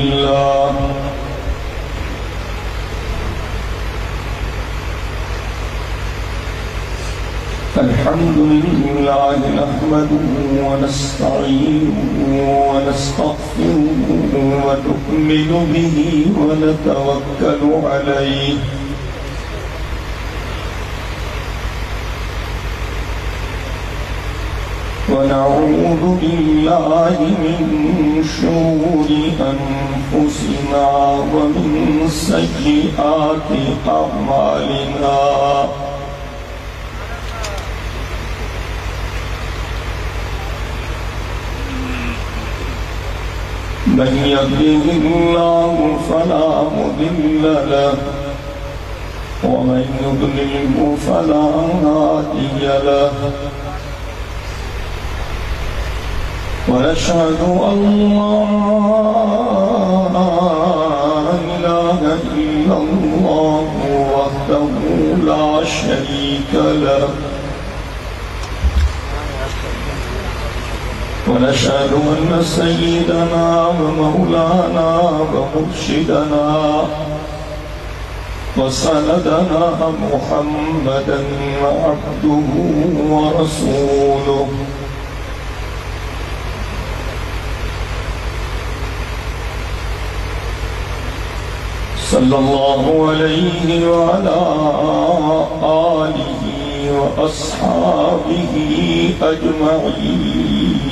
لله الحمد لله نحمده ونستعينه ونستغفره ونؤمن به ونتوكل عليه ونعوذ بالله من شرور أنفسنا ومن سيئات أعمالنا من يهده الله فلا مضل له ومن يضلله فلا هادي له ونشهد أن لا إله إلا الله وحده لا شريك له ونشهد أن سيدنا ومولانا ومرشدنا وسندنا محمدا عبده ورسوله صلى الله عليه وعلى آله وأصحابه أجمعين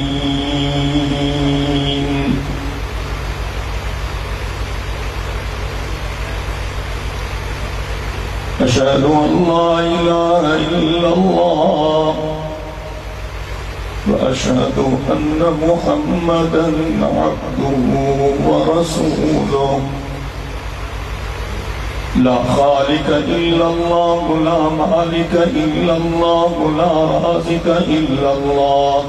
أشهد أن لا إله إلا الله وأشهد أن محمدا عبده ورسوله لا خالق إلا الله لا مالك إلا الله لا رازق إلا الله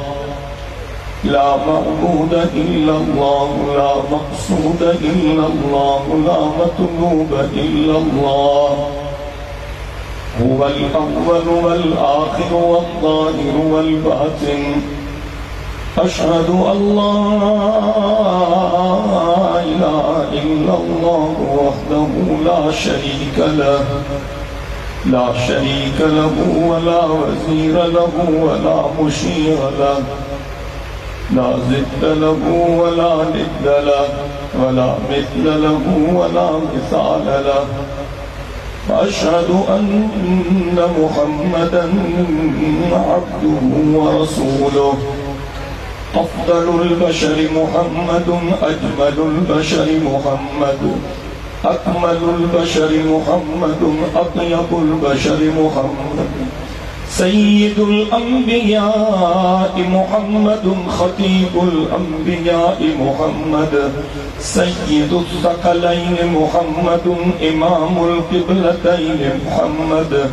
لا معبود إلا الله لا مقصود إلا الله لا مطلوب إلا الله هو الأول والآخر والظاهر والباطن أشهد أن لا إله إلا الله وحده لا شريك له لا شريك له ولا وزير له ولا مشير له لا ضد له ولا ند له ولا مثل له ولا مثال له وأشهد أن محمدا عبده ورسوله أفضل البشر محمد أجمل البشر محمد أكمل البشر محمد أطيب البشر محمد سيد الأنبياء محمد خطيب الأنبياء محمد سيد الثقلين محمد إمام القبلتين محمد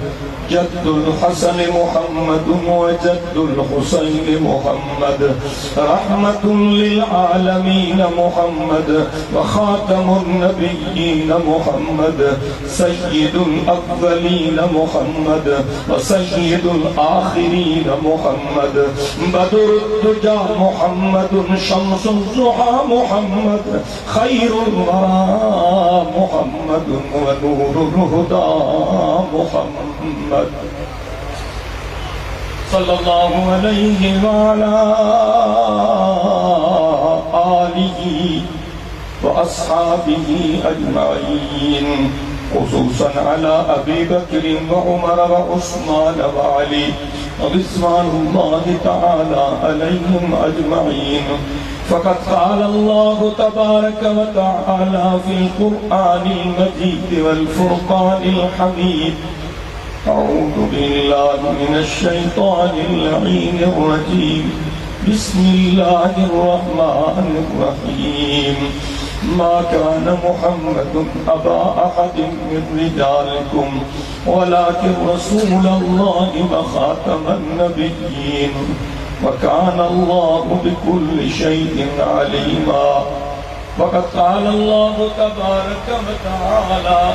جد الحسن محمد وجد الحسين محمد رحمة للعالمين محمد وخاتم النبيين محمد سيد الأولين محمد وسيد الآخرين محمد بدر الدجى محمد شمس الضحى محمد خير الورى محمد ونور الهدى محمد صلى الله عليه وعلى آله وأصحابه أجمعين خصوصا على أبي بكر وعمر وعثمان وعلي رضوان الله تعالى عليهم أجمعين فقد قال الله تبارك وتعالى في القرآن المجيد والفرقان الحميد أعوذ بالله من الشيطان اللعين الرجيم بسم الله الرحمن الرحيم ما كان محمد أبا أحد من رجالكم ولكن رسول الله وخاتم النبيين وكان الله بكل شيء عليما وقد قال الله تبارك وتعالى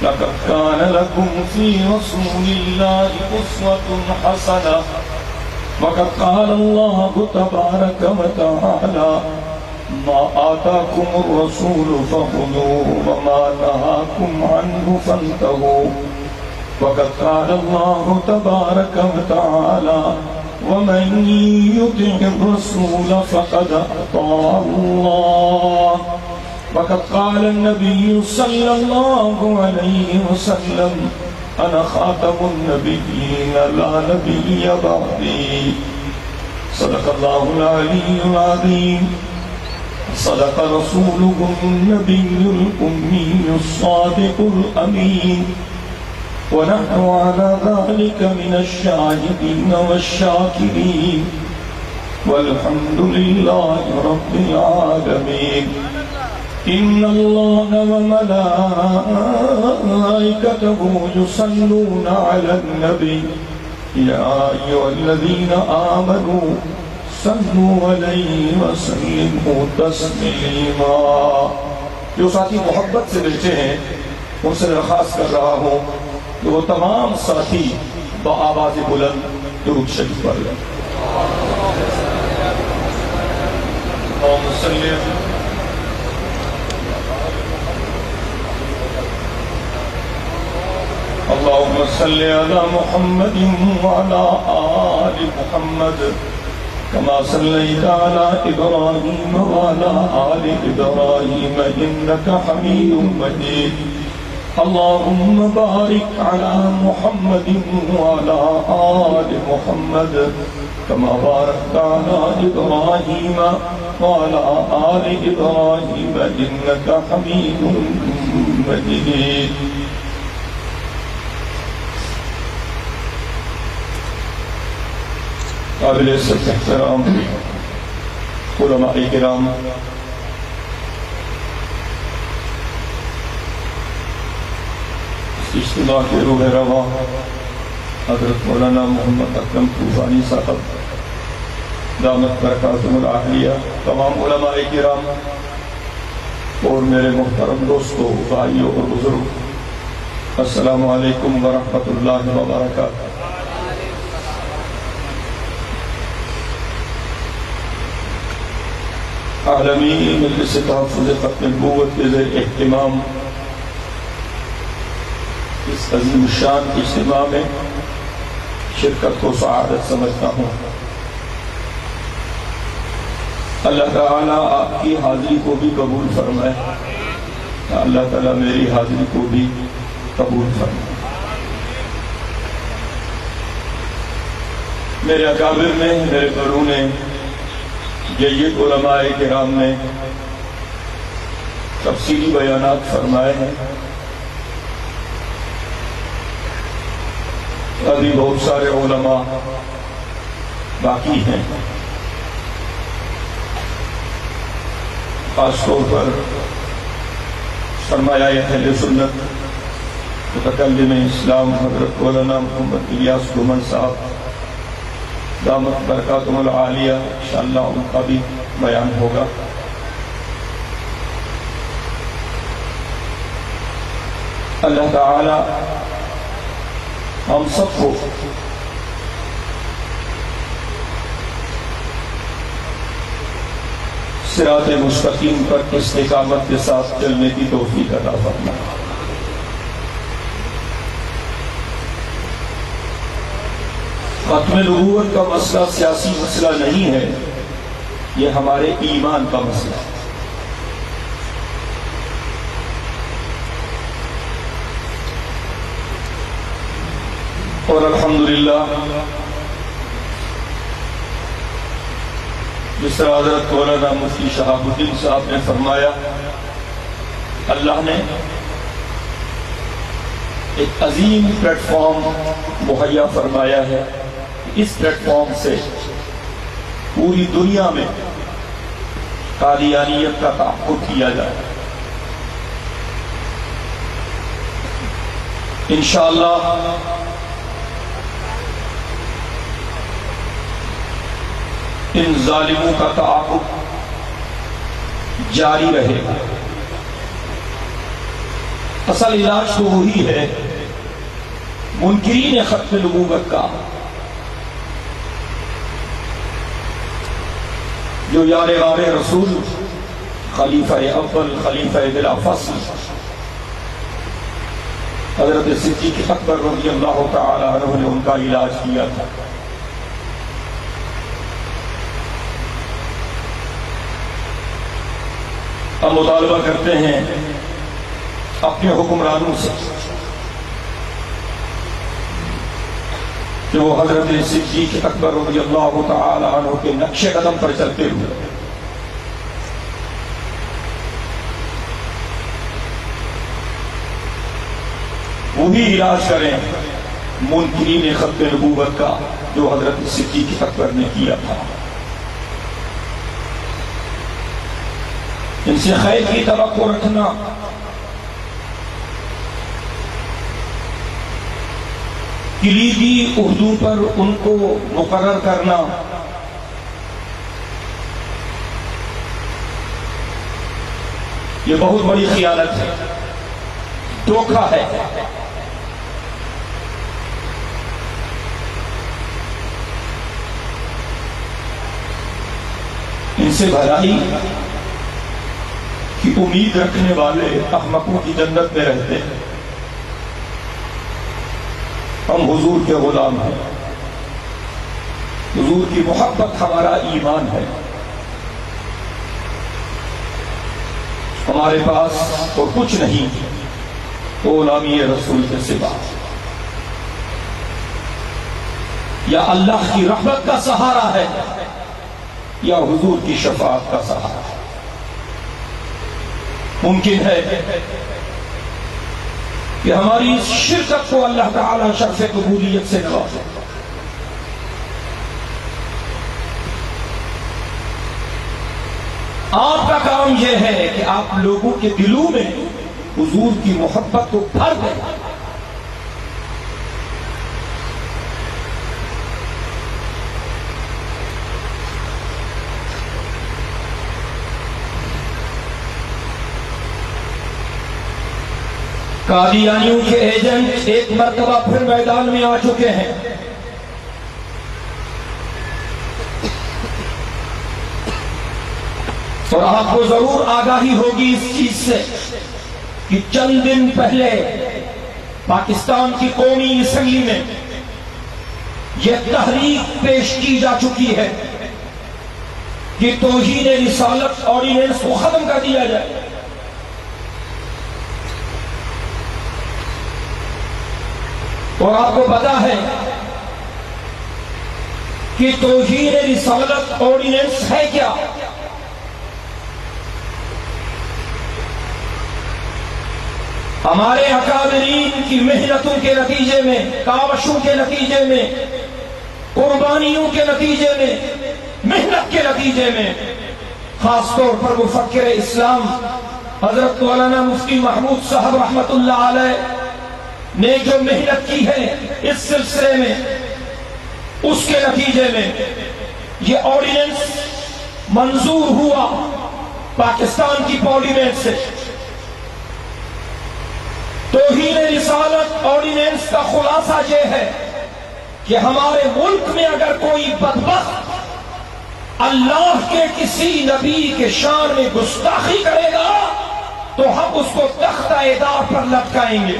لقد كان لكم في رسول الله أسوة حسنة وقد قال الله تبارك وتعالى ما آتاكم الرسول فخذوه وما نهاكم عنه فانتهوا وقد قال الله تبارك وتعالى ومن يطع الرسول فقد أطاع الله وقد قال النبي صلى الله عليه وسلم أنا خاتم النبيين لا نبي بعدي صدق الله العلي العظيم صدق رسوله النبي الأمي الصادق الأمين ونحن على ذلك من الشاهدين والشاكرين والحمد لله رب العالمين إن الله وملائكته يصلون على النبي يا أيها الذين آمنوا صلوا عليه وسلموا تسليما. جو ساتھی محبت سے بیٹھے ہیں ان سے درخواست کر رہا ہوں کہ وہ تمام ساتھی بآواز بلند درود شریف پڑھ لیں. اللهم صل على محمد وعلى آل محمد كما صليت على إبراهيم وعلى آل إبراهيم إنك حميد مجيد. اللهم بارك على محمد وعلى آل محمد كما باركت على إبراهيم وعلى آل إبراهيم إنك حميد مجيد. قابل عزت احترام علماء کرام، اجتماع کے روح رواں حضرت مولانا محمد اکرم طوفانی صاحب دامت برکاتہم العالیہ، تمام علماء کرام اور میرے محترم دوستوں، بھائیوں اور بزرگ، السلام علیکم ورحمۃ اللہ وبرکاتہ. عالمی مجلس تحفظ ختم نبوت کے زیر اہتمام اس عظیم الشان اجتماع میں شرکت کو سعادت سمجھتا ہوں. اللہ تعالیٰ آپ کی حاضری کو بھی قبول فرمائے، اللہ تعالیٰ میری حاضری کو بھی قبول فرمائے. میرے اکابر میں، میرے بڑوں نے، جید علماء کرام نے تفصیلی بیانات فرمائے ہیں. ابھی بہت سارے علماء باقی ہیں، خاص طور پر سرمایہ اہل سنت متکلم اسلام حضرت مولانا محمد الیاس گومن صاحب دامت برکاتہم العالیہ، انشاءاللہ ان کا بھی بیان ہوگا. اللہ تعالی ہم سب کو صراط مستقیم پر استقامت کے ساتھ چلنے کی توفیق عطا فرمائے. ختم نبوت کا مسئلہ سیاسی مسئلہ نہیں ہے، یہ ہمارے ایمان کا مسئلہ ہے. اور الحمدللہ جس طرح حضرت مولانا مفتی شہاب الدین صاحب نے فرمایا، اللہ نے ایک عظیم پلیٹ فارم مہیا فرمایا ہے. اس پلیٹ فارم سے پوری دنیا میں قادیانیت کا تحقق کیا جائے. انشاءاللہ ان ظالموں کا تعاقب جاری رہے گا. اصل علاج تو وہی ہے، منکرین ختم نبوت کا، جو یار غار رسول خلیفہ اول، خلیفہ بلا فصل حضرت صدیق اکبر رضی اللہ تعالی عنہ نے ان کا علاج کیا تھا۔ اب مطالبہ کرتے ہیں اپنے حکمرانوں سے کہ وہ حضرت صدیق اکبر رضی اللہ تعالی عنہ کے نقش قدم پر چلتے ہوئے وہی علاج کریں منکرین ختم نبوت کا جو حضرت صدیق اکبر نے کیا تھا۔ ان سے خیر کی توقع رکھنا، کلیدی عہدوں پر ان کو مقرر کرنا، یہ بہت بڑی خیانت ہے، دھوکہ ہے۔ ان سے بھلائی کی امید رکھنے والے احمقوں کی جنت میں رہتے ہیں۔ ہم حضور کے غلام ہیں، حضور کی محبت ہمارا ایمان ہے، ہمارے پاس تو کچھ نہیں غلامی رسول کے سوا، یا اللہ کی رحمت کا سہارا ہے یا حضور کی شفاعت کا سہارا ہے۔ ممکن ہے کہ ہماری اس شرکت کو اللہ تعالی شرف قبولیت سے نوازے۔ آپ کا کام یہ ہے کہ آپ لوگوں کے دلوں میں حضور کی محبت کو بھر دیں۔ قادیانیوں کے ایجنٹ ایک مرتبہ پھر میدان میں آ چکے ہیں۔ اور آپ کو ضرور آگاہی ہوگی اس چیز سے کہ چند دن پہلے پاکستان کی قومی اسمبلی میں یہ تحریک پیش کی جا چکی ہے کہ توہین رسالت آرڈیننس کو ختم کر دیا جائے۔ اور آپ کو پتا ہے کہ توہین رسالت آرڈیننس ہے کیا؟ ہمارے اکابرین کی محنتوں کے نتیجے میں، کاوشوں کے نتیجے میں، قربانیوں کے نتیجے میں، محنت کے نتیجے میں، خاص طور پر مفکر اسلام حضرت مولانا مفتی محمود صاحب رحمت اللہ علیہ نے جو محنت کی ہے اس سلسلے میں، اس کے نتیجے میں یہ آرڈیننس منظور ہوا پاکستان کی پارلیمنٹ سے۔ توہین رسالت آرڈیننس کا خلاصہ یہ ہے کہ ہمارے ملک میں اگر کوئی بدبخت اللہ کے کسی نبی کے شان میں گستاخی کرے گا تو ہم اس کو تخت اعدام پر لٹکائیں گے۔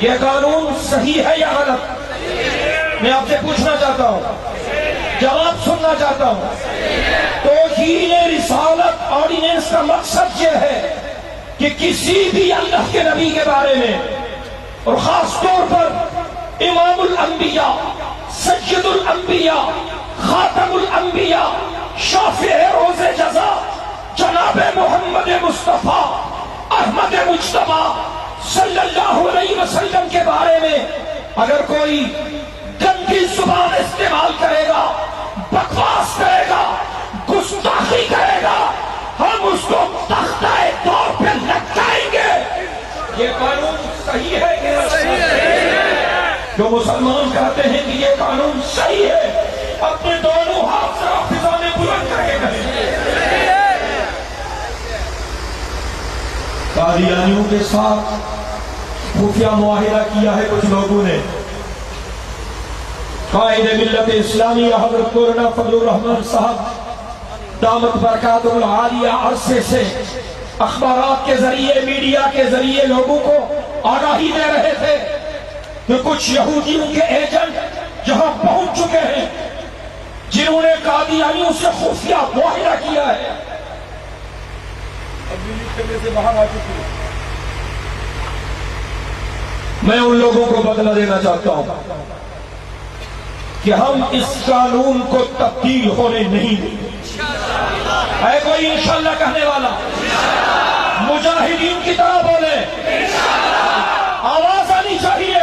یہ قانون صحیح ہے یا غلط؟ میں آپ سے پوچھنا چاہتا ہوں، جواب سننا چاہتا ہوں۔ توہین رسالت آرڈیننس کا مقصد یہ ہے کہ کسی بھی اللہ کے نبی کے بارے میں، اور خاص طور پر امام الانبیاء، سید الانبیاء، خاتم الانبیاء، شافع روز جزا جناب محمد مصطفیٰ احمد مجتبیٰ صلی اللہ علیہ وسلم کے بارے میں اگر کوئی گندی زبان استعمال کرے گا، بکواس کرے گا، گستاخی کرے گا، ہم اس کو تختہ طور پہ لٹکائیں گے۔ یہ قانون صحیح ہے کہ صحیح ہے؟ جو مسلمان کہتے ہیں کہ یہ قانون صحیح ہے اپنے دونوں ہاتھ سے فضا میں بلند کر کے کہیں۔ قادیانیوں کے ساتھ خفیہ معاہدہ کیا ہے کچھ لوگوں نے۔ قائد ملت اسلامیہ حضرت مولانا فضل الرحمان صاحب دامت برکاتہ العالیہ عرصے سے اخبارات کے ذریعے میڈیا کے ذریعے لوگوں کو آگاہی دے رہے تھے کہ کچھ یہودیوں کے ایجنٹ جہاں پہنچ چکے ہیں جنہوں نے قادیانیوں سے خفیہ معاہدہ کیا ہے، سے باہر آ چکی ہے۔ میں ان لوگوں کو بدلہ دینا چاہتا ہوں کہ ہم اس قانون کو تبدیل ہونے نہیں دیں گے۔ ہے کوئی انشاءاللہ کہنے والا؟ مجاہدین کی طرح بولے، آواز آنی چاہیے۔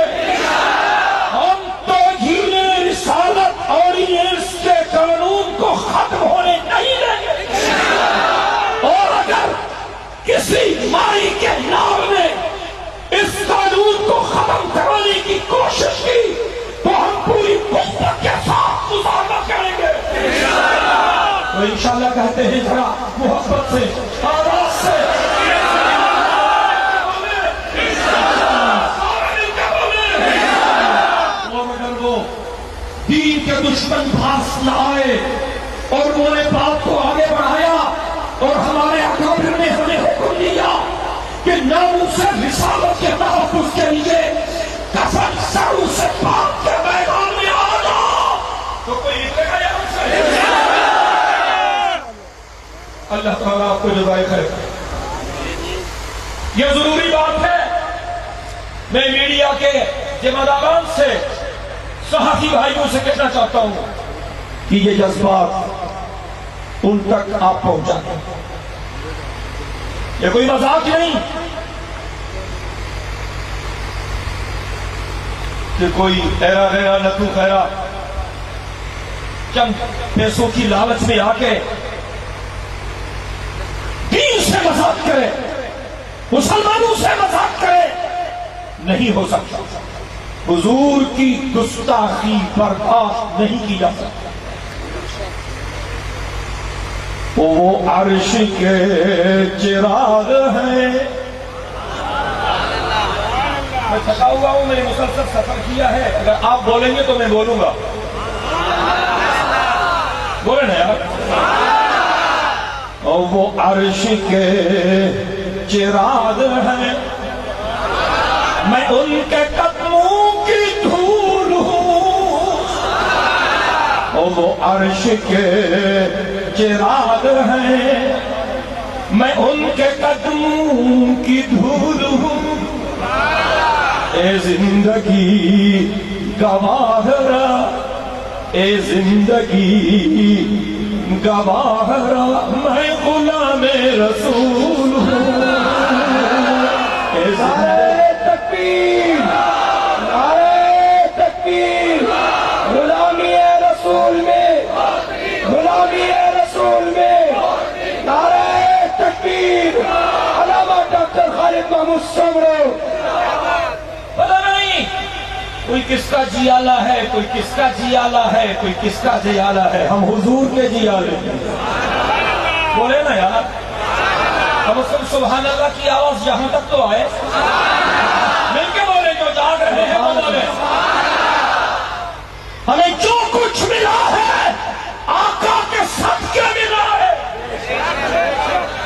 ہم توہین رسالت اور اس کے قانون کو ختم ہونے نہیں دیں گے، اور اگر کسی مائی کے نام نے اس قانون کو ختم کرنے کی کوشش کی تو ہم پوری قوت کے ساتھ مظاہرہ کریں گے۔ تو انشاءاللہ کہتے ہیں ذرا محبت سے، آواز سے، اور اگر وہ دین کے دشمن پاس نہ آئے اور انہوں نے بات کو آگے بڑھایا اور ہمارے اکابر نے ہمیں حکم دیا کہ ناموس رسالت کے تحفظ کے لیے کفن سروں سے پاک کے میدان میں آ جاؤ، تو کوئی نکلے گا یہاں سے؟ اللہ تعالیٰ آپ کو جزائے خیر۔ یہ ضروری بات ہے، میں میڈیا کے ذمہ داران سے، صحافی بھائیوں سے کہنا چاہتا ہوں کہ یہ جذبات ان تک آپ پہنچا دیں۔ یہ کوئی مذاق نہیں کہ کوئی ایرا غیرہ نتو خیرہ چند پیسوں کی لالچ میں آ کے دین سے مذاق کرے، مسلمانوں سے مذاق کرے، نہیں ہو سکتا۔ حضور کی گستاخی برداشت نہیں کی جا سکتی۔ وہ عرش کے چراغ ہیں، میں تھکا ہوا ہوں، میں نے مسلسل سفر کیا ہے، اگر آپ بولیں گے تو میں بولوں گا، بولے نا یار۔ اور وہ عرش کے چراغ ہیں، میں ان کے قدموں کی دھول ہوں، اور وہ عرش کے چراغ ہیں، میں ان کے قدموں کی دھول ہوں۔ اے زندگی گواہ رہا، اے زندگی گواہ رہا، میں غلام رسول ہوں۔ اے نعرہ تکبیر، نعرہ تکبیر، غلامی رسول میں، غلامی رسول میں، نعرہ تکبیر، علامہ ڈاکٹر خالد محمود سومرو۔ پتہ نہیں کوئی کس کا جی آلہ ہے، کوئی کس کا جی آلہ ہے، کوئی کس کا جی آلہ ہے، ہم حضور کے جی آلے ہیں۔ بولے نا یار، ہم اس کو سبحان اللہ کی آواز یہاں تک تو آئے، مل کے بولے، جو جاگ رہے ہیں وہ بولے۔ ہمیں جو کچھ ملا ہے آقا کے صدقے ملا ہے،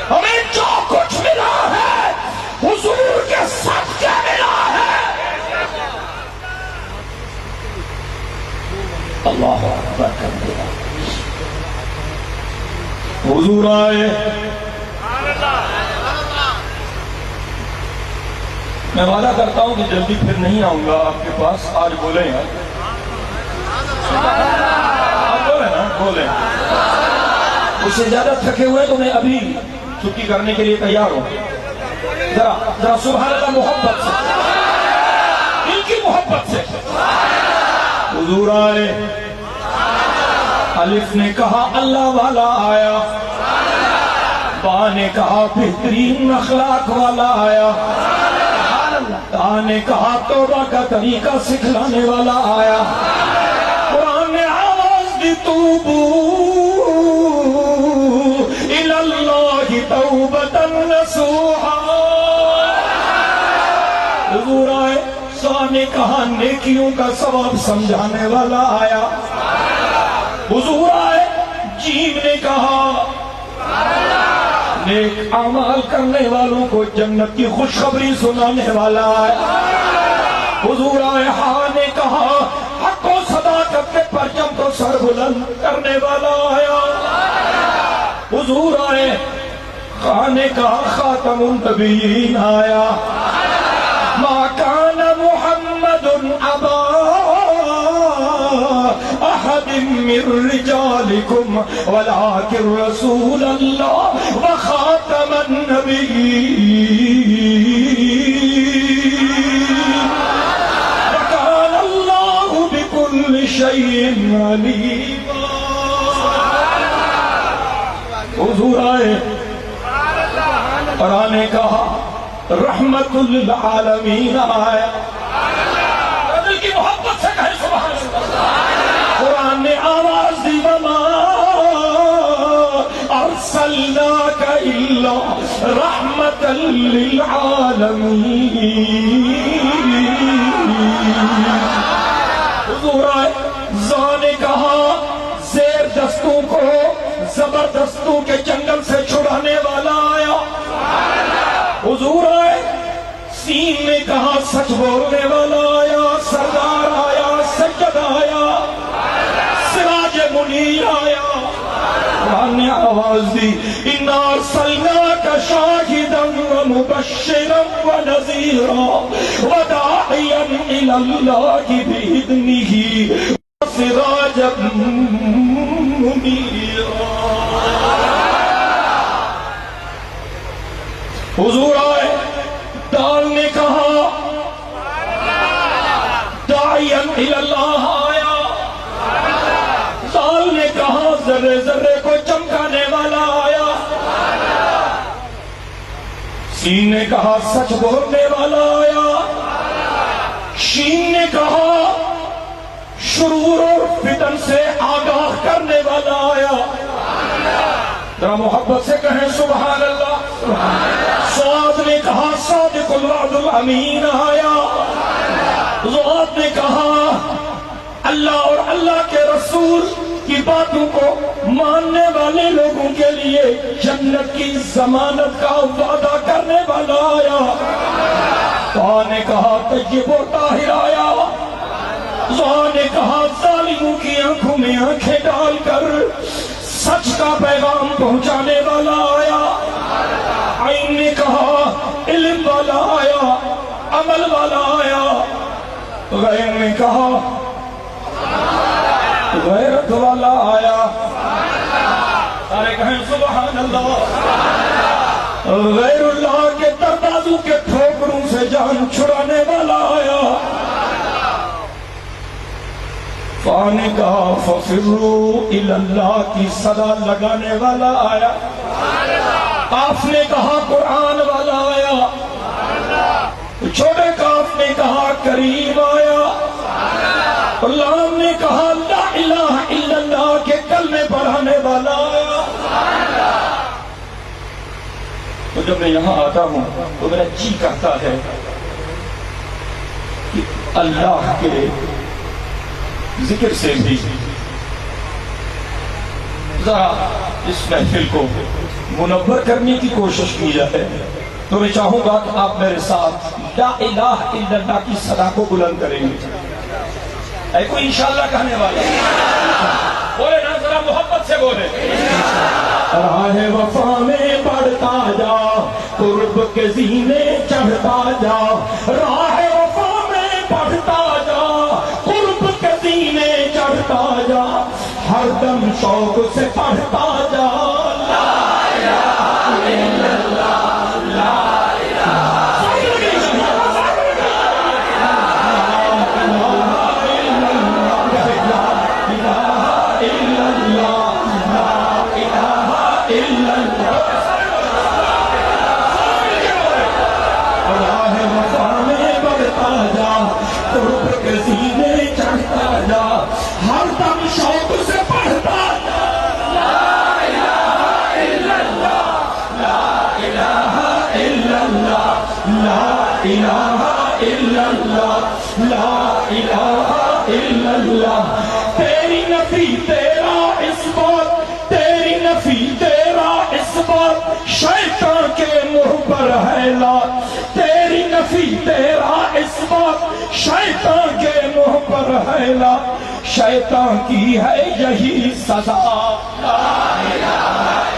ہمیں جو کچھ ملا ہے حضور کے صدقے ملا ہے۔ اللہ اکبر کر دیا، حضور آئے۔ میں وعدہ کرتا ہوں کہ جلدی پھر نہیں آؤں گا آپ کے پاس، آج بولیں یار، آپ بولیں نا، بولیں۔ اس سے زیادہ تھکے ہوئے تو میں ابھی چھٹی کرنے کے لیے تیار ہوں۔ ذرا سبحان اللہ محبت سے، ان کی محبت سے۔ حضور آئے، الف نے کہا اللہ والا آیا، با نے کہا بہترین اخلاق والا آیا، تا نے کہا توبہ کا طریقہ سکھلانے والا آیا، قرآن نے آواز دی توبو الاللہ توبۃ نصوحا۔ حضور آئے، سا نے کہا نیکیوں کا ثواب سمجھانے والا آیا۔ حضور آئے، جیم نے کہا نیک اعمال کرنے والوں کو جنت کی خوشخبری سنانے والا ہے۔ حضور آئے، ہاں نے کہا حق و صداقت کے پرچم کو سر بلند کرنے والا آیا۔ حضور آئے، ہاں نے کہا خاتم النبیین آیا۔ ما کان محمد ابا احد من رجالکم ولکن رسول اللہ وخاتم النبیین وکان اللہ بکل شیء علیما۔ حضور آئے اور آنے کہا رحمت للعالمین آیا۔ دل کی محبت سے کہے سبحان اللہ۔ قرآن نے آواز دی وما ارسلناک الا رحمت للعالمین۔ حضور آئے، ذا نے کہا زیر دستوں کو زبردستوں کے جنگل سے چھڑانے والا آیا۔ حضور آئے، سین نے کہا سچ بولنے والا آیا۔ سردار آیا، سید آیا، سراج منیر آیا۔ قرآن نے آواز دی انا ارسلناک شاہدا ومبشرا ونذیرا وداعیا الی اللہ باذنہ وسراجا منیرا۔ حضور آئے، دال نے کہا داعیا الی اللہ آیا۔ دال نے کہا ذرے ذرے کو چمکانے والا آیا۔ سین نے کہا سچ بولنے والا آیا۔ شین نے کہا شرور اور فتن سے آگاہ کرنے والا آیا۔ ذرا محبت سے کہیں سبحان اللہ۔ سعد نے کہا صادق الوعد الامین آیا۔ ذات نے کہا اللہ اور اللہ کے رسول کی باتوں کو ماننے والے لوگوں کے لیے جنت کی ضمانت کا وعدہ کرنے والا آیا۔ تو نے کہا طیب و طاہر آیا۔ ذات نے کہا ظالموں کی آنکھوں میں آنکھیں ڈال کر سچ کا پیغام پہنچانے والا آیا۔ عین نے کہا علم والا آیا، عمل والا آیا۔ غیر نے کہا غیرت والا آیا۔ سارے کہیں سبحان اللہ۔ غیر اللہ کے ترازو کے ٹھوکروں سے جان چھڑانے والا آیا۔ نے کہا ففروا الی اللہ کی صدا لگانے والا آیا۔ قاف نے کہا قرآن والا آیا۔ چھوٹے کاف نے کہا کریم آیا۔ لام نے کہا لا الہ الا اللہ کے کلمے پڑھانے والا آیا۔ تو جب میں یہاں آتا ہوں تو میرا جی کرتا ہے کہ اللہ کے ذکر سے بھی ذرا اس محفل کو منور کرنے کی کوشش کی جائے۔ تو میں چاہوں گا کہ آپ میرے ساتھ لا الہ الا اللہ کی صدا کو بلند کریں گے۔ اے کوئی انشاءاللہ کہنے والا بولے نا، ذرا محبت سے بولے۔ راہ وفا میں بڑھتا جا، قرب کے زینے چڑھتا جا۔ راہ وفا میں بڑھتا جا، قرب کے زینے چڑھتا جا۔ ہر دم شوق سے پڑھتا جا لا الہ الا اللہ، لا تیری نفی تیرا اس بات، تیری نفی تیرا اس بات، شاید پر ہے لا تیری نفی تیرا اس بات شیطان کے منہ پر ہے لا شیطان کی ہے یہی سزا لا الہ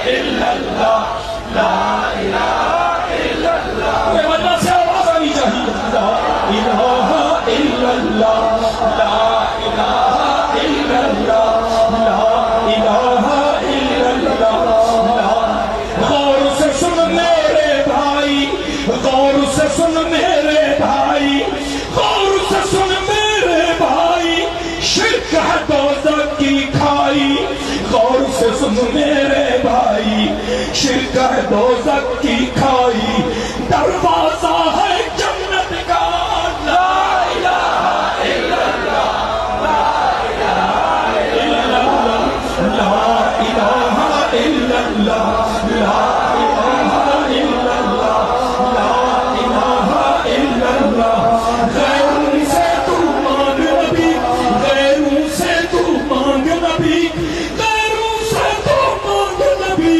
الا اللہ لا الہ الا اللہ کوئی وجہ سے آواز آنی چاہیے لا الہ الا اللہ لا الہ الا اللہ لا الہ الا اللہ غور سے سن میرے بھائی غور سے سن میرے بھائی غور سے سن میرے بھائی شرک ہے دوزخ کی کھائی غور سے سن میرے بھائی شرک ہے دوزخ کی کھائی دروازہ ہے جنت کا لا الہ الا اللہ لا الہ الا اللہ لا الہ الا اللہ لا الہ الا اللہ لا الہ الا اللہ غیروں سے تو مانگ نبی غیروں سے تو مانگ نبی غیروں سے تو مانگ نبی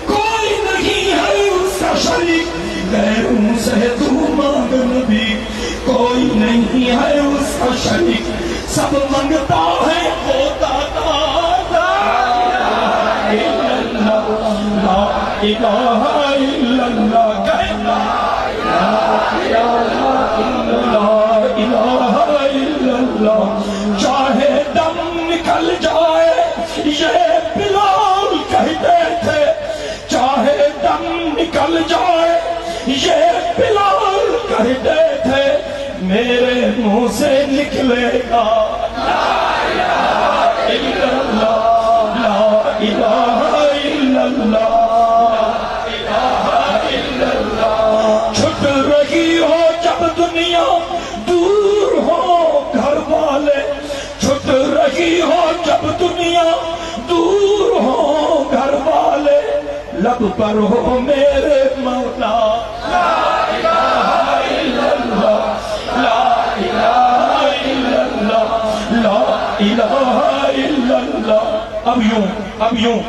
کوئی نہیں ہے اس کا شریک غیروں سے تو مانگ نبی کوئی نہیں ہے اس کا شریک سب منگتا ہے وہ داتا لا الہ الا اللہ لا الہ الا اللہ کہنا لا الہ الا اللہ چاہے دم نکل جائے یہ بلال کہتے تھے چاہے دم نکل جائے یہ بلال کہتے تھے میرے منہ سے نکلے گا لا الہ الا اللہ لا الہ الا اللہ لا الہ الا اللہ چھٹ رہی ہو جب دنیا دور ہو گھر والے چھٹ رہی ہو جب دنیا دور ہو گھر والے لب پر ہو میرے مولا لا الہ الا اللہ لا الہ الا اللہ لا الہ الا اللہ اب یوں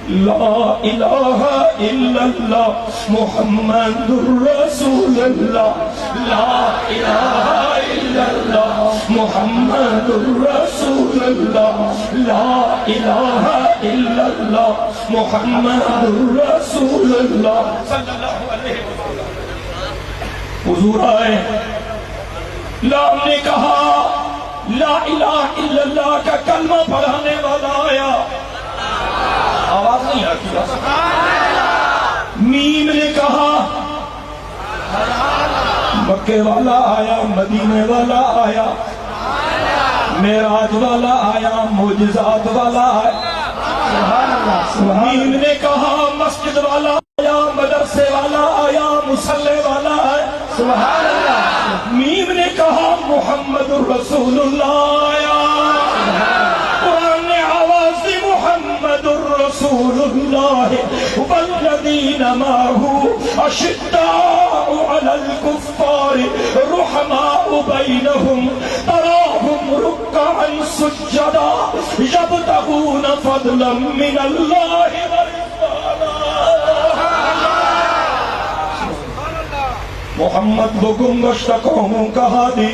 لا الہ الا اللہ محمد رسول اللہ لا الہ الا اللہ محمد رسول اللہ لا الہ الا اللہ محمد رسول اللہ صلی اللہ علیہ وسلم حضور آئے ہم نے کہا لا الہ الا اللہ کا کلمہ پڑھانے والا آیا آواز نہیں آتی میم نے کہا مکے والا آیا مدینے والا آیا معراج والا آیا معجزات والا آیا میم نے کہا مسجد والا آیا مدرسے والا آیا مصلی والا آیا سبحان اللہ میم نے کہا محمد الرسول اللہ آیا قرآن نے آواز دی محمد الرسول اللہ والذین معه اشداء علی الکفار رحماء بینہم تراہم رکعا سجدا یبتغون فضلا من اللہ محمد وہ گمگشتہ قوموں کا ہادی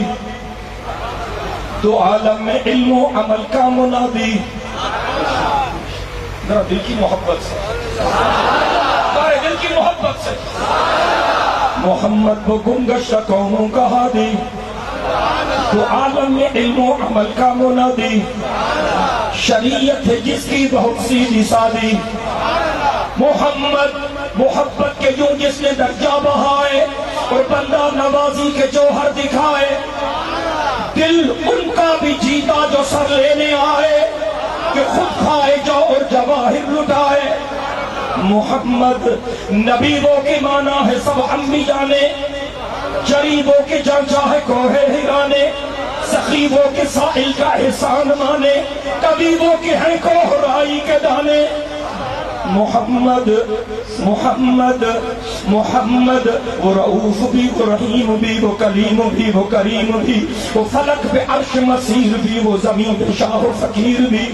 تو عالم میں علم و عمل کا منادی ذرا دل کی محبت سے سارے دل کی محبت سے محمد وہ گمگشتہ قوموں کا ہادی تو عالم میں علم و عمل کا منادی شریعت ہے جس کی بہت سیدھی سادی محمد محبت کے یوں جس نے درجہ بہائے اور بندہ نوازی کے جوہر دکھائے دل ان کا بھی جیتا جو سر لینے آئے کہ خود کھائے جو اور جواہر لٹائے محمد نبی وہ کے معنی ہے سب انبیاء نے جریبوں کے جان چاہے کوہ ہرانے سخیبوں کے سائل کا احسان مانے طبیبوں کے ہیں کوہرائی کے دانے محمد محمد محمد وہ رؤوف بھی وہ رحیم بھی وہ کلیم بھی وہ کریم بھی وہ فلک پہ عرش مسیر بھی وہ زمین پہ شاہ و فقیر بھی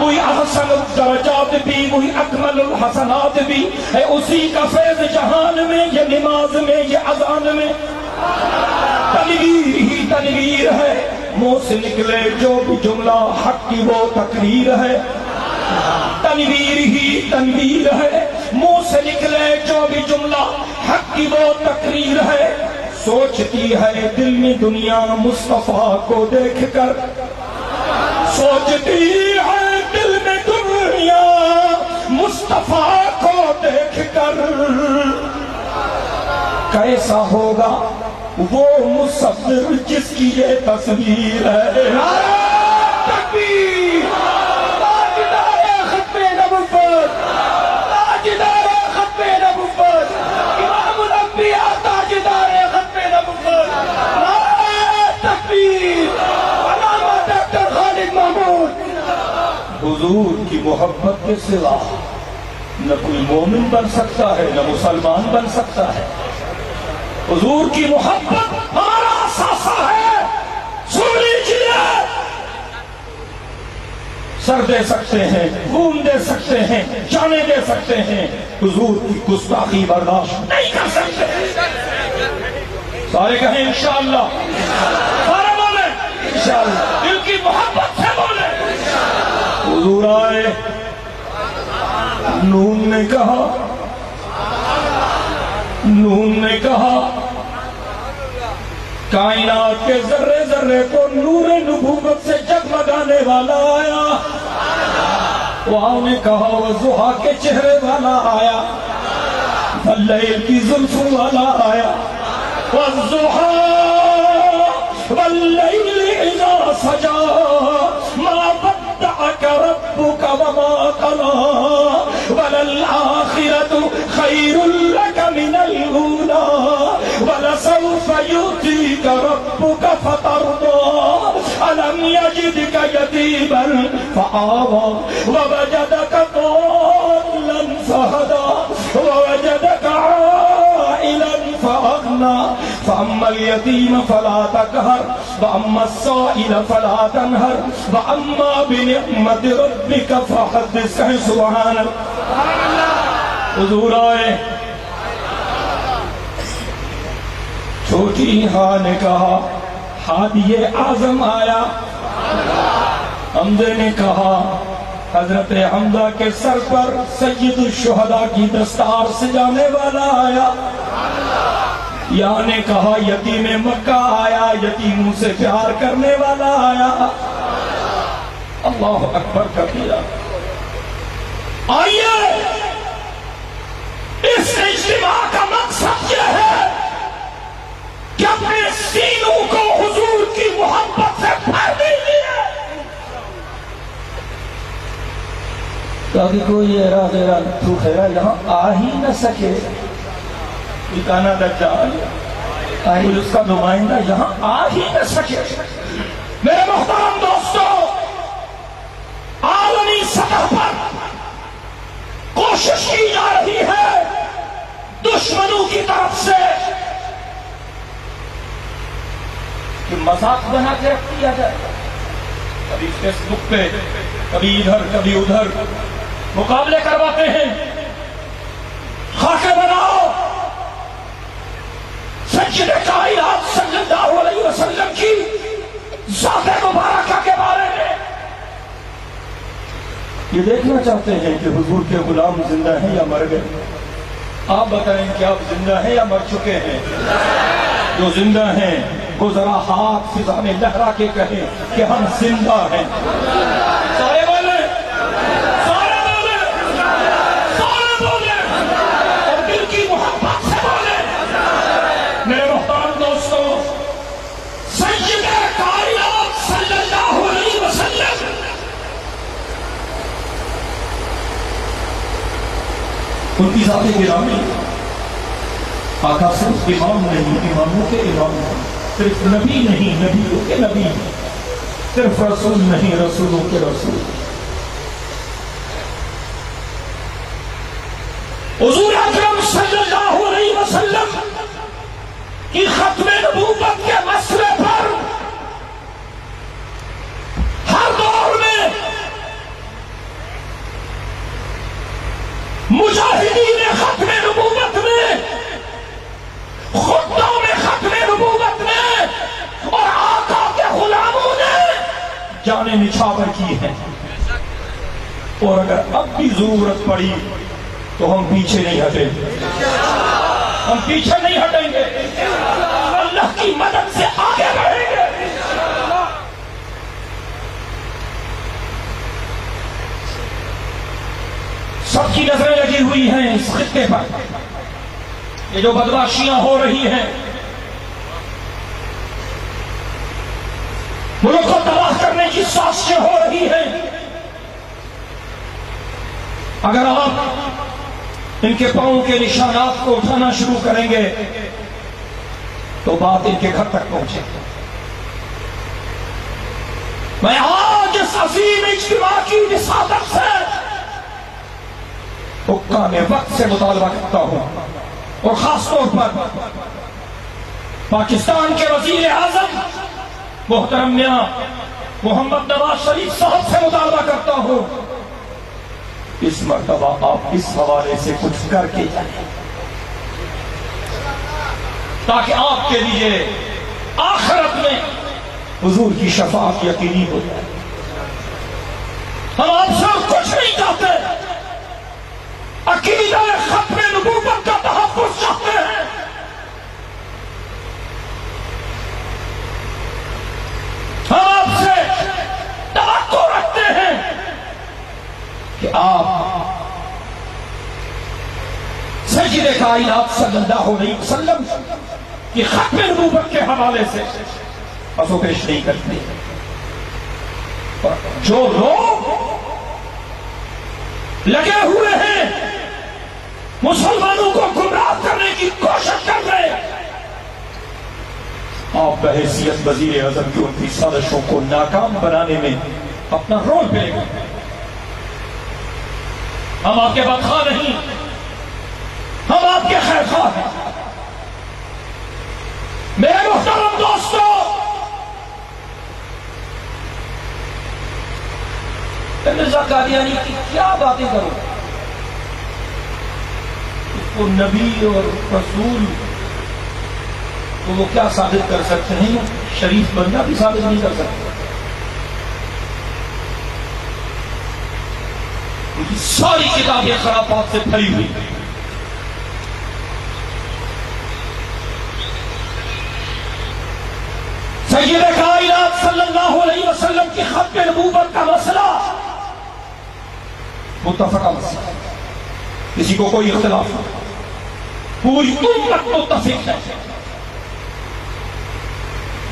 وہی احسن الدرجات بھی، وہی اکمل الحسنات بھی ہے، اسی کا فیض جہان میں، یہ نماز میں، یہ اذان میں تنویر ہی تنویر ہے، منہ سے نکلے جو بھی جملہ حق کی وہ تقریر ہے، تنویر ہی تنویر ہے، منہ سے نکلے جو بھی جملہ حق کی وہ تقریر ہے، سوچتی ہے دل میں دنیا مصطفیٰ کو دیکھ کر، سوچتی ہے دل میں دنیا مصطفیٰ کو دیکھ کر، کیسا ہوگا وہ مصور جس کی یہ تصویر ہے۔ تکبیر، تاجدار ختم نبوت، تاجدار ختم نبوت، امام الانبیاء تاجدار ختم نبوت، نعرہ تکبیر، علامہ ڈاکٹر خالد محمود۔ حضور کی محبت کے سوا نہ کوئی مومن بن سکتا ہے، نہ مسلمان بن سکتا ہے۔ حضور کی محبت ہمارا اثاثہ ہے، سن لیجیے، سر دے سکتے ہیں، خون دے سکتے ہیں، جانیں دے سکتے ہیں، حضور کی گستاخی برداشت نہیں کر سکتے۔ سارے کہیں انشاءاللہ، سارے بولیں انشاءاللہ، دل کی محبت سے بولیں۔ حضور آئے، نون نے کہا، نون نے کہا کائنات کے ذرے ذرے کو نور نبوت سے جگمگانے والا آیا، وہاں نے کہا وضحا کے چہرے والا آیا، واللیل کی زلفوں والا آیا، والضحا واللیل اذا سجا ما ودعك ربك وما قلى وللآخرة خير لك من الأولى ولسوف يؤتيك ربك فترضى ألم يجدك يتيما فآوى ووجدك ضالا فهدى ووجدك عائلا فأغنى فأما اليتيم فلا تقهر وأما السائل فلا تنهر وأما بنعمة ربك فحدث۔ سبحان اللہ۔ حضور آئے، چھوٹی ہاں نے کہا ہادی اعظم آیا، حمزے نے کہا حضرت حمزہ کے سر پر سید الشہداء کی دستار سجانے والا آیا، یا نے کہا یتیم مکہ آیا، یتیموں سے پیار کرنے والا آیا۔ اللہ اکبر کبیرہ۔ آئیے، اس اجتماع کا مقصد یہ ہے کہ اپنے سینوں کو حضور کی محبت سے بھر دیجیے، تاکہ کوئی ایرا غیرہ تو خیرہ یہاں آ ہی نہ سکے، ٹھکانہ دجال کوئی اس کا نمائندہ یہاں آ ہی نہ سکے۔ میرے محترم دوستو، عالمی سطح پر کوشش کی جا رہی ہے دشمنوں کی طرف سے کہ مذاق بنا کے رکھ دیا جائے، کبھی فیس بک پہ، کبھی ادھر کبھی ادھر مقابلے کرواتے ہیں، خاکے بناؤ سید کائنات صلی اللہ علیہ وسلم کی ذات مبارکہ کے بارے میں، یہ دیکھنا چاہتے ہیں کہ حضور کے غلام زندہ ہیں یا مر گئے۔ آپ بتائیں کہ آپ زندہ ہیں یا مر چکے ہیں؟ جو زندہ ہیں وہ ذرا ہاتھ فضا میں لہرا کے کہیں کہ ہم زندہ ہیں۔ سارے بولے، سارے بولے، سارے بولے، اور دل کی محبت سے بولے۔ میرے محترم دوستو، سید کائنات صلی اللہ علیہ وسلم ان کی ذات گرامی، آقا صرف امام نہیں، اماموں کے امام ہیں، صرف نبی نہیں، نبیوں کے نبی، صرف رسول نہیں، رسولوں کے رسول۔ حضور اکرم صلی اللہ علیہ وسلم کی ختم نبوت کے مسئلے پر ہر دور میں نے نچھاور کی ہے، اور اگر اب بھی ضرورت پڑی تو ہم پیچھے نہیں ہٹیں گے، ہم پیچھے نہیں ہٹیں گے، اللہ کی مدد سے آگے بڑھیں گے۔ سب کی نظریں لگی ہوئی ہیں اس خطے پر، یہ جو بدماشیاں ہو رہی ہیں، ملک کو تباہ کرنے کی سازشیں ہو رہی ہیں، اگر آپ ان کے پاؤں کے نشانات کو اٹھانا شروع کریں گے تو بات ان کے گھر تک پہنچے گی۔ میں آج اس عظیم اجتماع کی وساطت سے حکام وقت سے مطالبہ کرتا ہوں، اور خاص طور پر پاکستان کے وزیر اعظم محترم میاں محمد نواز شریف صاحب سے مطالبہ کرتا ہوں، اس مرتبہ آپ اس حوالے سے کچھ کر کے جائیں تاکہ آپ کے لیے آخرت میں حضور کی شفاعت یقینی ہو جائے۔ ہم آپ سے کچھ نہیں چاہتے، عقیدہ ختم نبوت کا تحفظ چاہتے ہیں۔ ہم آپ سے توقع رکھتے ہیں کہ آپ سید کائنات صلی اللہ علیہ وسلم کی ختم نبوت کے حوالے سے پسو پیش نہیں کرتے، اور جو لوگ لگے ہوئے ہیں مسلمانوں کو گمراہ کرنے کی کوشش کر رہے ہیں، آپ بحیثیت وزیر اعظم کی ان کی سازشوں کو ناکام بنانے میں اپنا رول پلے کریں۔ ہم آپ کے بدخواہ نہیں، ہم آپ کے خیر خواہ ہیں۔ میرے محترم دوستو، مرزا قادیانی کی کیا باتیں کروں، اس کو نبی اور رسول تو وہ کیا ثابت کر سکتے ہیں؟ شریف بندہ بھی ثابت نہیں کر سکتے۔ ان کی ساری کتابیں خرافات سے بھری ہوئی، سید کائنات صلی اللہ علیہ وسلم کی ختم نبوت کا مسئلہ متفقہ مسئلہ، کسی کو کوئی اختلاف نہیں، پوری امت متفق ہے،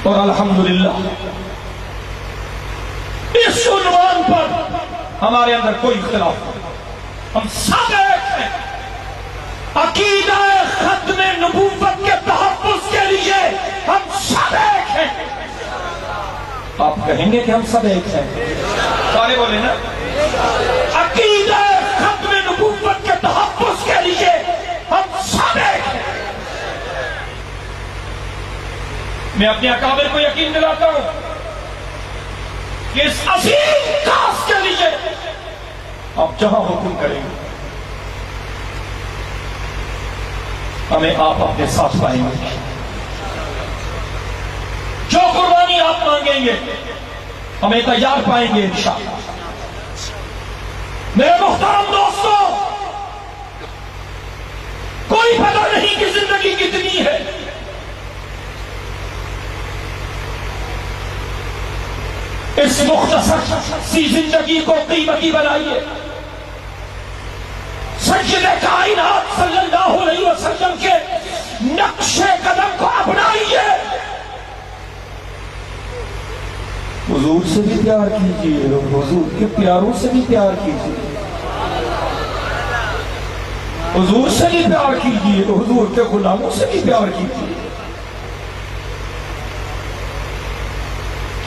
اور الحمدللہ اس عنوان پر ہمارے اندر کوئی اختلاف نہیں، ہم سب ایک ہیں۔ عقیدہ ختم نبوت کے تحفظ کے لیے ہم سب ایک ہیں۔ آپ کہیں گے کہ ہم سب ایک ہیں؟ سارے بولے نا، عقیدہ ختم نبوت کے تحفظ کے لیے ہم سب ایک ہیں۔ میں اپنے اکابر کو یقین دلاتا ہوں کہ اس عظیم کاس کے لیے آپ جہاں حکم کریں گے ہمیں آپ اپنے ساتھ پائیں گے، جو قربانی آپ مانگیں گے ہمیں تیار پائیں گے انشاءاللہ۔ میرے محترم دوستو، کوئی پتہ نہیں کہ زندگی کتنی ہے، اس مختصر سی زندگی کو قیمتی بنائیے، سید کائنات صلی اللہ علیہ وسلم کے نقش قدم کو اپنائیے، حضور سے بھی پیار کیجیے، حضور کے پیاروں سے بھی پیار کیجیے، حضور سے بھی پیار کیجیے، حضور کے غلاموں سے بھی پیار کیجیے۔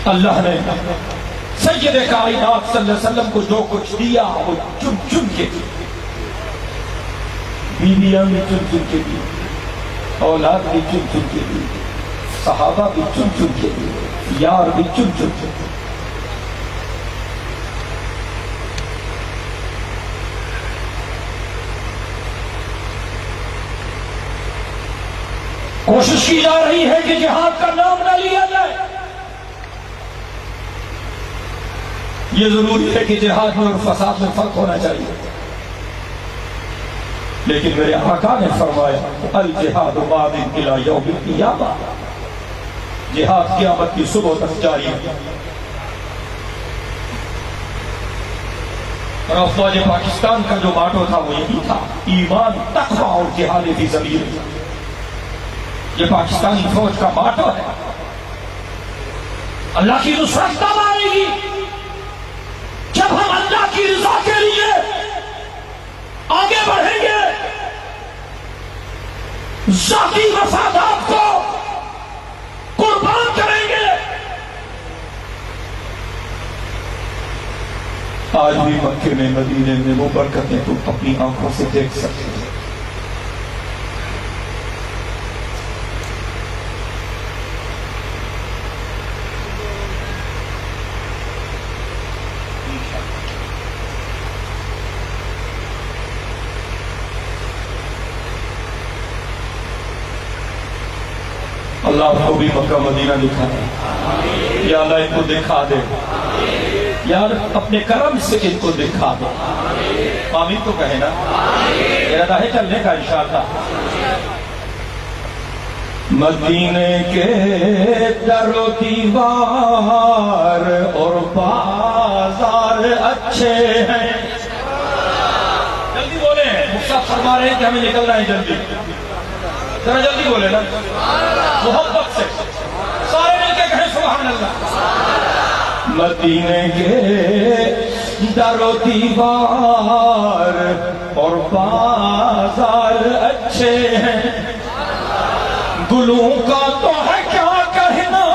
اللہ نے سید کائنات صلی اللہ علیہ وسلم کو جو کچھ دیا وہ چن چن کے دیا، بیویاں بھی چن چن کے دی، اولاد بھی چن چن کے دی، صحابہ بھی چن چن کے دی، یار بھی چن چن کے دی۔ کوشش کی جا رہی ہے کہ جہاد کا نام نہ لیا جائے، یہ ضروری ہے کہ جہاد میں اور فساد میں فرق ہونا چاہیے، لیکن میرے آقا نے فرمایا الجہاد ماضٍ الی یوم القیامہ، جہاد قیامت کی صبح تک جاری ہے۔ اور افواج پاکستان کا جو ماٹو تھا وہ یہی تھا، ایمان تقوی اور جہاد فی سبیل اللہ۔ یہ پاکستانی فوج کا ماٹو ہے۔ اللہ کی نصرت تب آئے گی جب ہم اللہ کی رضا کے لیے آگے بڑھیں گے، ذاتی مفادات کو قربان کریں گے۔ آج بھی مکے میں مدینے میں وہ برکتیں تو اپنی آنکھوں سے دیکھ سکتے ہیں۔ اللہ کو بھی مکہ مدینہ دکھا دے، یا اللہ ان کو دکھا دے، یا اپنے کرم سے ان کو دکھا دے۔ آمین تو کہے نا، ارادہ ہے چلنے کا انشاءاللہ۔ مدینے کے در و دیوار اور بازار اچھے ہیں۔ جلدی بولیں، مختار فرما رہے ہیں کہ ہمیں نکلنا ہے جلدی، ذرا جلدی بولے نا، محبت سے سارے مل کے کہیں سبحان اللہ۔ مدینے کے در و دیوار اور بازار اچھے ہیں، گلوں کا تو ہے کیا کہنا،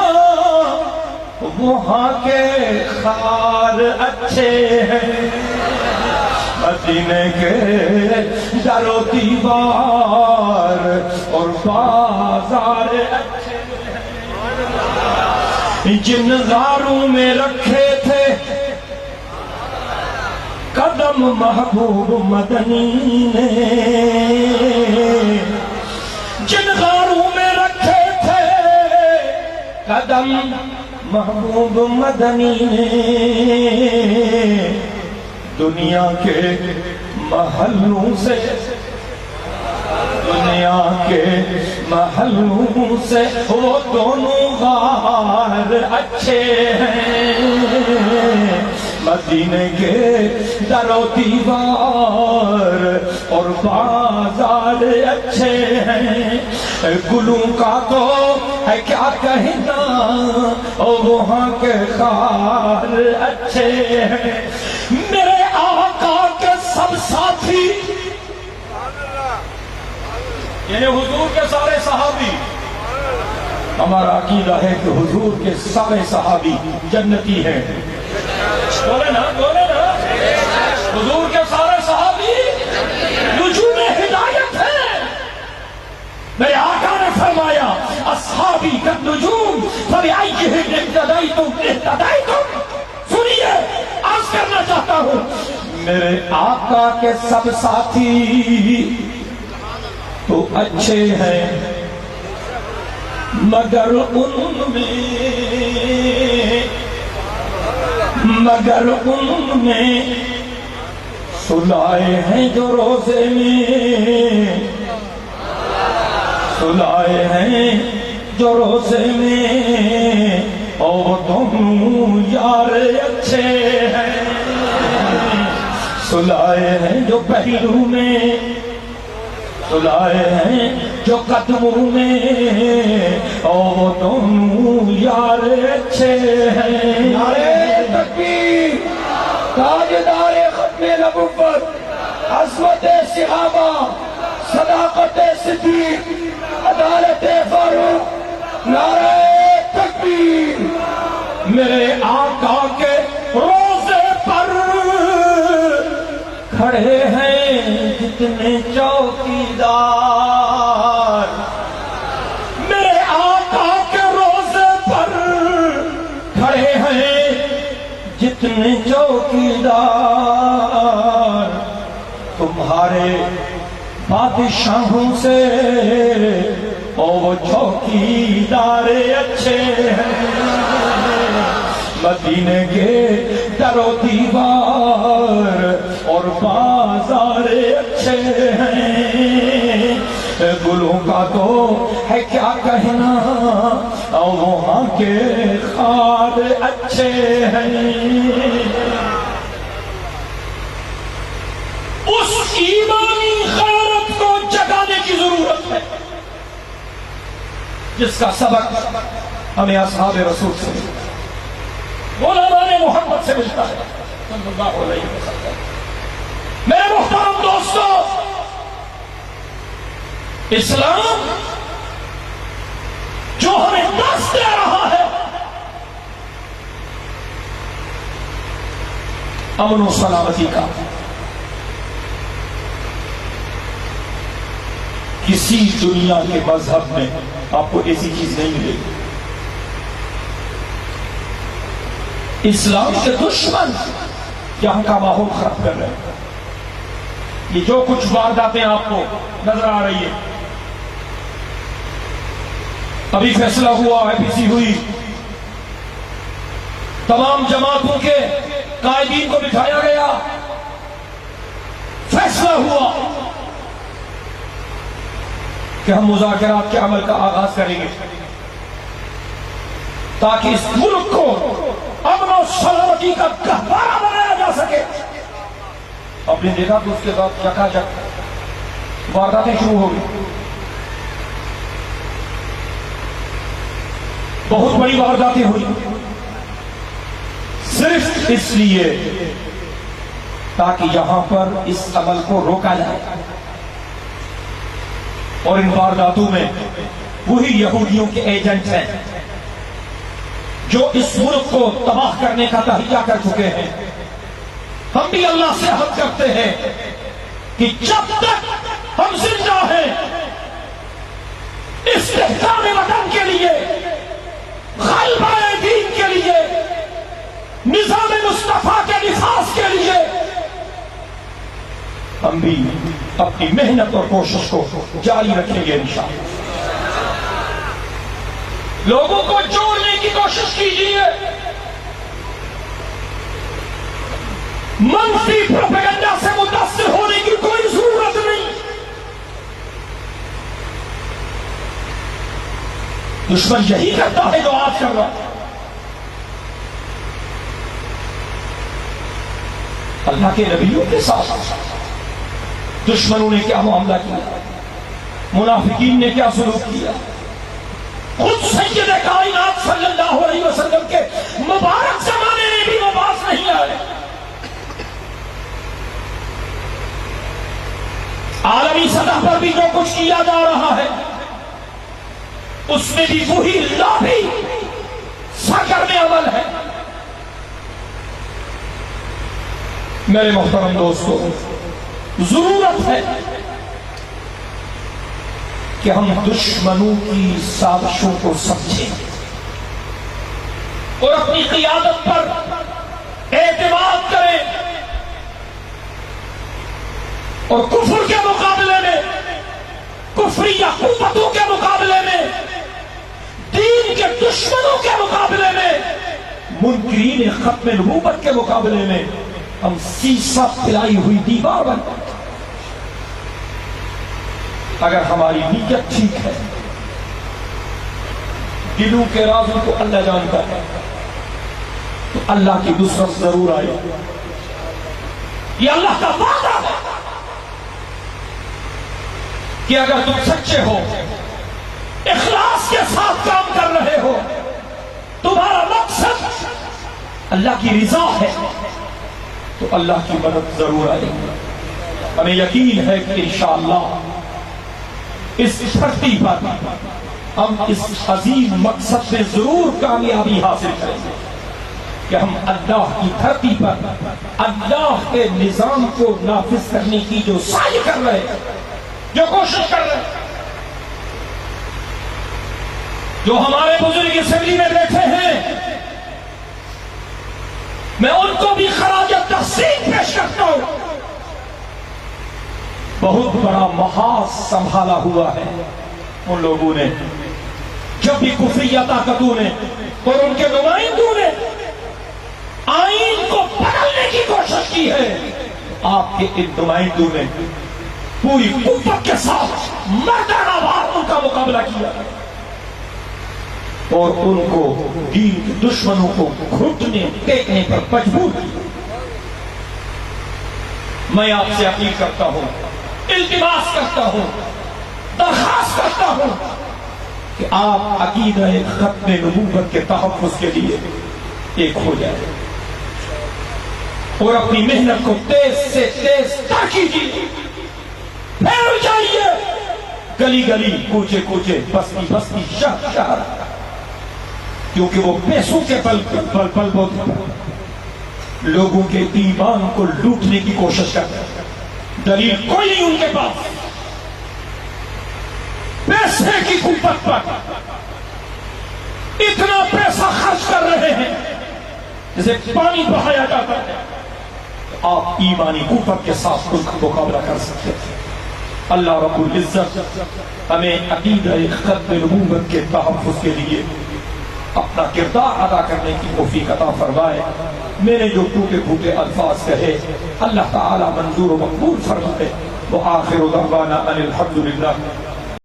وہاں کے خار اچھے ہیں۔ مدینے کے در و دیوار اور بازار اچھے ہیں، جن غاروں میں رکھے تھے قدم محبوب مدنی نے، جن غاروں میں رکھے تھے قدم محبوب مدنی نے، دنیا کے محلوں سے، دنیا کے محلوں سے وہ دونوں غار اچھے ہیں۔ مدینے کے در و دیوار اور بازار اچھے ہیں، گلوں کا تو ہے کیا کہنا، اور وہاں کے خار اچھے ہیں۔ میرے آقا کے سب ساتھی، یعنی حضور کے سارے صحابی، ہمارا عقیدہ ہے کہ حضور کے سارے صحابی جنتی ہیں۔ بولے نا، بولے نا، حضور کے سارے صحابی نجوم ہدایت ہیں۔ میرے آقا نے فرمایا اصحابی کالنجوم فبأیہم اقتدیتم۔ سنیے، عرض کرنا چاہتا ہوں، میرے آقا کے سب ساتھی تو اچھے ہیں، مگر ان میں سلائے ہیں جو روزے میں، سلائے ہیں جو روزے میں، اور تم یار اچھے ہیں، سلائے ہیں جو پہلو میں، سلائے ہیں جو قدموں میں، اور تم یار اچھے ہیں۔ نعرہ تکبیر، تاجدار ختم نبوت، عظمت صحابہ، صداقت صدیق، عدالت فاروق، نعرہ تکبیر۔ میرے آقا کے روزے پر کھڑے ہیں جتنے چوکیدار، میرے آقا کے روزے پر کھڑے ہیں جتنے چوکیدار، تمہارے بادشاہوں سے اور وہ چوکیدار اچھے ہیں۔ مدینے کے در و دیوار اور بازار اچھے ہیں، گلوں کا تو ہے کیا کہنا، وہاں کے خار اچھے ہیں۔ اس ایمانی غیرت کو جگانے کی ضرورت ہے جس کا سبق ہمیں اصحاب رسول سے علماء محمد سے ملتا ہے صلی اللہ علیہ وسلم۔ میرے محترم دوستو، اسلام جو ہمیں درس دے رہا ہے امن و سلامتی کا، کسی دنیا کے مذہب میں آپ کو ایسی چیز نہیں ملے گی۔ اسلام کے دشمن یہاں کا ماحول خراب کر رہے ہیں۔ یہ جو کچھ وارداتیں آپ کو نظر آ رہی ہے، ابھی فیصلہ ہوا، IPC ہوئی، تمام جماعتوں کے قائدین کو بٹھایا گیا، فیصلہ ہوا کہ ہم مذاکرات کے عمل کا آغاز کریں گے تاکہ اس ملک کو امن و سلامتی کا گہوارہ بنایا جا سکے۔ آپ نے دیکھا کہ اس کے بعد چکاچک وارداتیں شروع ہو گئی، بہت بڑی وارداتیں ہوئی، صرف اس لیے تاکہ یہاں پر اس عمل کو روکا جائے۔ اور ان وارداتوں میں وہی یہودیوں کے ایجنٹ ہیں جو اس ملک کو تباہ کرنے کا تہیہ کر چکے ہیں۔ ہم بھی اللہ سے عہد کرتے ہیں کہ جب تک ہم زندہ ہیں استحکام وطن کے لیے، غلبہ دین کے لیے، نظام مصطفیٰ کے نفاذ کے لیے، ہم بھی اپنی محنت اور کوشش کو جاری رکھیں گے انشاءاللہ۔ لوگوں کو جوڑنے کی کوشش کیجیے، منفی پروپیگنڈا سے متاثر ہونے کی کوئی ضرورت نہیں۔ دشمن یہی کرتا ہے جو آج کر رہا ہے۔ اللہ کے نبیوں کے ساتھ دشمنوں نے کیا معاملہ کیا، منافقین نے کیا سلوک کیا، خود سید کائنات صلی اللہ علیہ وسلم کے مبارک زمانے میں بھی وہ باز نہیں آئے۔ عالمی سطح پر بھی جو کچھ کیا جا رہا ہے اس میں بھی وہی لابھی سرگرم عمل ہے۔ میرے محترم دوستو، ضرورت ہے کہ ہم دشمنوں کی سازشوں کو سمجھیں اور اپنی قیادت پر اعتماد کریں، اور کفر کے مقابلے میں، کفریہ قوتوں کے مقابلے میں، دین کے دشمنوں کے مقابلے میں، منکرین ختم نبوت کے مقابلے میں ہم سیسا پلائی ہوئی دیوار بن جائیں۔ اگر ہماری نیت ٹھیک ہے، دلوں کے رازوں کو اللہ جانتا ہے، تو اللہ کی نصرت ضرور آئے۔ یہ اللہ کا وعدہ ہے کہ اگر تم سچے ہو، اخلاص کے ساتھ کام کر رہے ہو، تمہارا مقصد اللہ کی رضا ہے، تو اللہ کی مدد ضرور آئے گی۔ ہمیں یقین ہے کہ انشاءاللہ اس دھرتی پر ہم اس عظیم مقصد میں ضرور کامیابی حاصل کریں گے کہ ہم اللہ کی دھرتی پر اللہ کے نظام کو نافذ کرنے کی جو سعی کر رہے ہیں، جو کوشش کر رہے ہیں، جو ہمارے بزرگ اسمبلی میں بیٹھے ہیں، میں ان کو بھی خراج تحسین پیش کرتا ہوں۔ بہت بڑا محاذ سنبھالا ہوا ہے ان لوگوں نے، جب بھی کفریہ طاقتوں نے اور ان کے نمائندوں نے آئین کو بدلنے کی کوشش کی ہے، آپ کے ان نمائندوں نے پوری قوت کے ساتھ مردانہ وار ان کا مقابلہ کیا اور ان کو دین کے دشمنوں کو گھٹنے ٹیکنے پر مجبور کیا۔ میں آپ سے اپیل کرتا ہوں، التماس کرتا ہوں، درخواست کرتا ہوں کہ آپ عقیدہ ختم نبوت کے تحفظ کے لیے ایک ہو جائے اور اپنی محنت کو تیز سے تیز تر کیجیے، پھیل جائیے گلی گلی، کوچے کوچے، بستی بستی، شہر شہر، کیونکہ وہ پیسوں کے پل لوگوں کے ایمان کو لوٹنے کی کوشش کرتے ہیں۔ دلیل کوئی نہیں ان کے پاس، پیسے کی قوت پر اتنا پیسہ خرچ کر رہے ہیں جسے پانی بہایا جاتا ہے، آپ ایمانی قوت کے ساتھ ان کا مقابلہ کر سکتے ہیں۔ اللہ رب العزت ہمیں عقیدہ ختم نبوت کے تحفظ کے لیے اپنا کردار ادا کرنے کی توفیق عطا فرمائے۔ میں نے جو ٹوٹے پھوٹے الفاظ کہے اللہ تعالی منظور و مقبول فرمائے۔ وآخر دعوانا ان الحمد للہ